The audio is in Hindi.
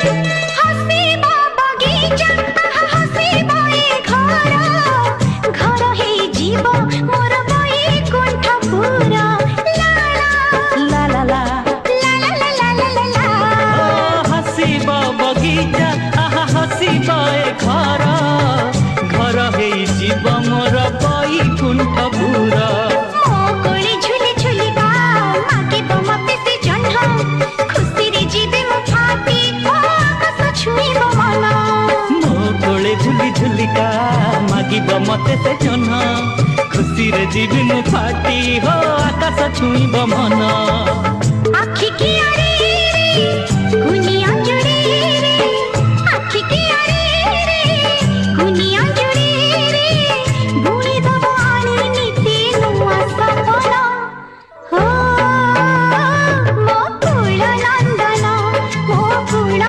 हसीबा बगीचा हसीबा ए घर घर हे जीव मोर बैकुंठ पूरा ला ला ला ला ला ला ला ला ला हसीबा बगीचा हसीबा ए घर घर हे जीव मोर बैकुंठ पूरा कोली झुली झुली गा मागे बमते से जन्म खुशी रे जीवे मो फाटी आकाश छुईबो मन मो कोले झुली झुलिका मागिब मते से जन्म खुशी रे जीवी मु फाटी हो आकाश छुईब मन आखि की आरे कुनी